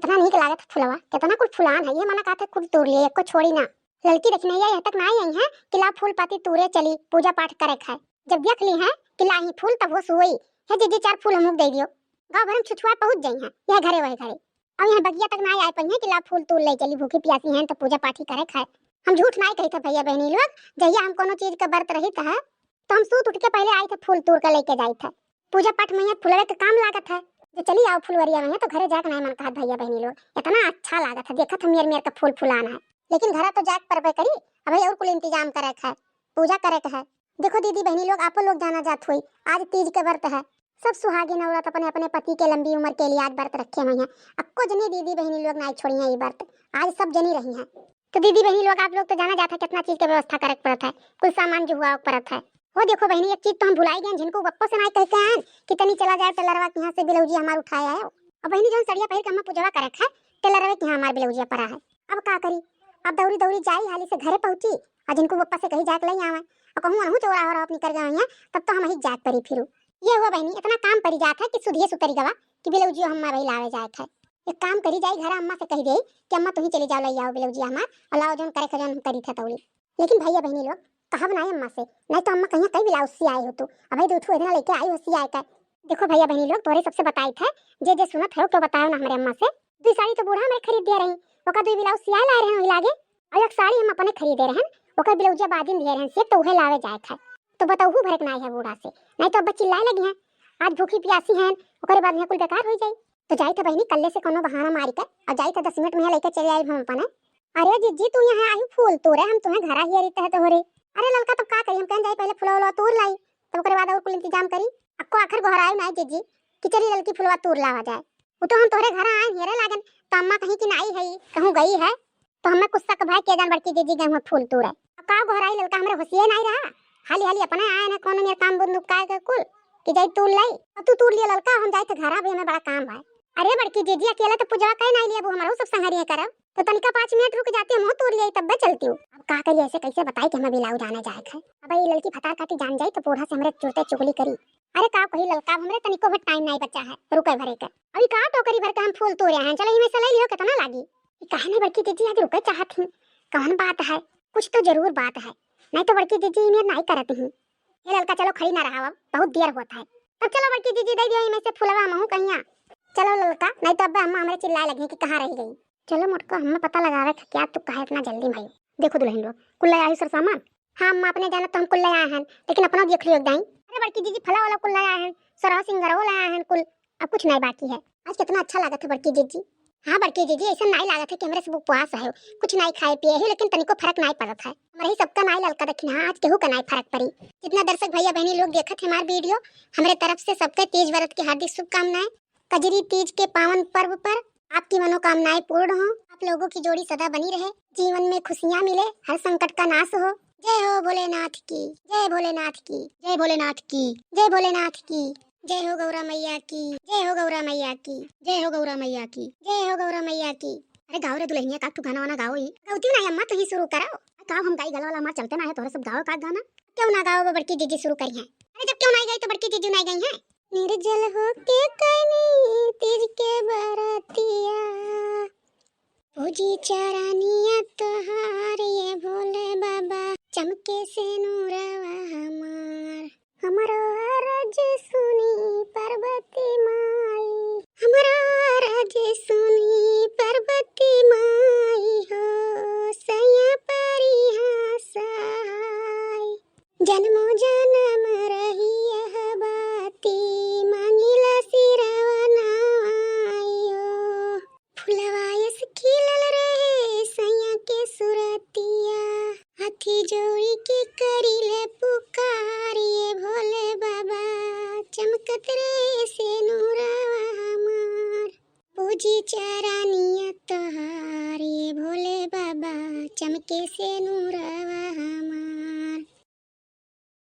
कितना नीक लागत फुलवा, कितना कुछ फुलान है ये, मना कहते कुल तोड़ लिए, एको छोड़ी ना। लड़की देखने यहाँ तक ना आई है कि ला फूल पाती तूरे चली पूजा पाठ करे खाए। जब देख ली है कि लाही फूल तब वो सोई है जीजी 4 फूल हमक दे दियो। गांव भर में छुछुआ पहुंच जाई है यह घरे वही घरे। अब यहाँ बगिया तक ना आए पई है कि ला फूल तूल ले चली, भूखी प्यासी हैं तो पूजा पाठी करे खाए। हम झूठ नहीं कही थे भैया बहनी लोग, जहिया हम कोनो चीज का व्रत रही था तो हम सूत उठ के पहले आए थे फूल तोड़ के लेके जाई थे। पूजा पाठ में फुलवे के काम लागत है। जो चली आओ फुलवरिया में तो घरे जाके नहीं मन कहा भैया बहनी लोग, इतना अच्छा लागत है देखत हम मेर का फूल फुलाना है। लेकिन घर तो जाके परबे करी, अब और कुल इंतजाम करे है, पूजा करे है। देखो दीदी बहनी लोग आप लोग जाना जात हुई, आज तीज के व्रत है। सब सुहागिन औरत अपने अपने पति के लंबी उम्र के लिए आज व्रत रखे हुए हैं। अक्को जनी दीदी बहनी लोग नहीं छोड़ी है ये व्रत, आज सब जनी रही हैं। तो दीदी बहनी लोग आप लोग तो जाना जाता कितना चीज की व्यवस्था करे पड़ता है, कुछ सामान जो हुआ पड़ता है। वो देखो बहनी एक चीज तो हम भुलाई गए, जिनको बप्पो से नहीं कहते हैं कि तनी चला जाए टेलरवा के यहाँ से ब्लाउजी हमार उठाया है। अब बहनी जो सड़िया पहन के हम पूजवा करे है टेलरवा के यहाँ हमार ब्लाउजिया पड़ा है। अब का करी, अब दौड़ी दौड़ी जाई हाली से घरे पहुंची और जिनको बप्पा से कहीं जाके ले आवे और कहूं अनहु चोरा हो आप निकल जाए तब तो हम ही जात परी फिरू। ये हुआ बहनी इतना काम पड़ी जात है कि सुधिए सुतरी गवा कि ब्लाउजी हम वही लावे जाए है। एक काम करी जाई घर अम्मा से कह दे कि अम्मा तुम ही चली जाओ ले आओ ब्लाउजी हमार और लाओ जन करे खजन करी था तौली। लेकिन भैया बहनी लोग कहब नहीं अम्मा से, नहीं तो अम्मा कहीं कई ब्लाउज सी आई हो तो अब दो ठो इतना लेके आई हो सी आए का। देखो भैया बहनी लोग तोरे सबसे बताई थे जे सुनत है तो बताओ ना हमारे अम्मा से। 2 साड़ी तो बूढ़ा में खरीद दे रही, ओका 2 ब्लाउज सिया ला रहे हैं लागे और एक साड़ी हम अपने खरीदे रहे हैं, ओकर ब्लाउजिया बादिन दे रहे हैं से तो उहे लावे जाए था। तो बताओ भरक नहीं है बूढ़ा से, नहीं तो अब चिल्लाए लगी हैं आज भूखी प्यासी हैं ओकरे बाद में कुल बेकार हो जाई। तो जाई तो बहनी कल्ले से कोनो बहाना मारी कर और जाई तो 10 मिनट में लेके चले आई हम अपने। अरे जीजी तू यहाँ आई फूल तोड़े, हम तुम्हें घर ही रहते है तो हो रे। अरे ललका तो का करी, हम कहीं जाई पहले फुलवा तोड़ लाई तब ओकरे बाद और कुल इंतजाम करी। अक्को आखिर घर आई नहीं जीजी कि चली ललकी फुलवा तोड़ लावा जाए। वो तो हम तोहरे घर आए हेरे लागन तो अम्मा कहीं कि नहीं है कहूं गई है तो हमें गुस्सा का भाई के जान बड़की जीजी गए हम फूल तोड़े। अब का घर आई ललका हमरे होशिए नहीं रहा, हाली हाली अपने आए ना कोनो मेरे काम बंदूक काय के कुल कि जाई तोड़ लाई और तू तोड़ लिया ललका हम जाई तो घर आवे हमें बड़ा काम है। अरे बड़की जीजी अकेला तो पूजा कहीं नहीं लिया वो हमारा सब संगरिया करब तो तनिका 5 मिनट रुक जाती हम तोड़ लिया तब चलती हूं। अब का करी ऐसे कैसे बताई कि हमें बिलाऊ जाने जाए है। अब ये लड़की फटार काटी जान जाई तो बूढ़ा से हमरे चुलते चुगली करी। अरे का कही ललका हमरे तनिको भी टाइम नहीं बचा है रुके भरे के, अभी का टोकरी भर के हम फूल तोड़े हैं चलो इमे से ले लियो कितना लागी। काहे नहीं बड़की जीजी आज रुके चाहत हूं, कौन बात है, कुछ तो जरूर बात है, नहीं तो बड़की जीजी इमे नहीं करती हूं। ये ललका चलो खड़ी ना रहा बहुत देर होता है, तब चलो बड़की जीजी दे दियो इमे से फुलवा महू कहिया। चलो ललका नहीं तो अब अम्मा हमरे चिल्लाए लगी कि कहां रह गई। चलो मोटका हमें पता लगावे क्या तू कहे इतना जल्दी भाई। देखो दुल्हन लोग कुल आई सर सामान, हां अम्मा अपने जाना तो हम कुल आए हैं लेकिन अपना देख लियो दाई। अरे बड़की जीजी फला वाला कुल आए हैं, सरा सिंगर वो लाए हैं कुल, अब कुछ नहीं बाकी है। आज कितना अच्छा लागत है बड़की जीजी। हां बड़की जीजी ऐसा नहीं लागत है कि हमरे सब उपवास है कुछ नहीं खाए पिए है लेकिन तनिको फर्क नहीं पड़त है हमारे ही सबका नहीं ललका देखना। हां आज केहू का नहीं फर्क पड़ी। जितना दर्शक भैया बहनी लोग देखत हमार वीडियो हमारे तरफ से सबके तीज व्रत की हार्दिक शुभकामनाएं। कजरी तीज के पावन पर्व पर आपकी मनोकामनाएं पूर्ण हो, आप लोगों की जोड़ी सदा बनी रहे, जीवन में खुशियां मिले, हर संकट का नाश हो। जय हो भोलेनाथ की, जय भोलेनाथ की, जय भोलेनाथ की, जय भोलेनाथ की, जय हो गौरा मैया की, जय हो गौरा मैया की, जय हो गौरा मैया की, जय हो गौरा मैया की। अरे गाओ रे दुल्हनिया का तू गाना वाना गाओ ही गाउती नहीं अम्मा तू ही शुरू कराओ। गाओ हम गाई गला वाला हमार चलते ना है तोरे सब गाओ का गाना क्यों ना गाओ बड़की जीजी शुरू करी है। अरे जब क्यों नहीं गई तो बड़की जीजी नहीं गई है। निर्जल होके कनी तीज के बरतिया पूजी चरनिया तोहार ये भोले बाबा चमके से नूरवा हमार। हमारो अरज सुनी पार्वती माई, हमारो अरज सुनी पार्वती माई हो सैया परिहा सहाय। जन्मो जन्म रही यह बाती मांगिला सिरवा नाइयो। फुलवायस खिलल रहे सैया के सुरतिया हाथी जोड़ी के करीले पुकारिए भोले बाबा चमकत रहे से नूरवा हमार। पूजी चरनिया तोहार ये भोले बाबा चमके से नूरवा हमार।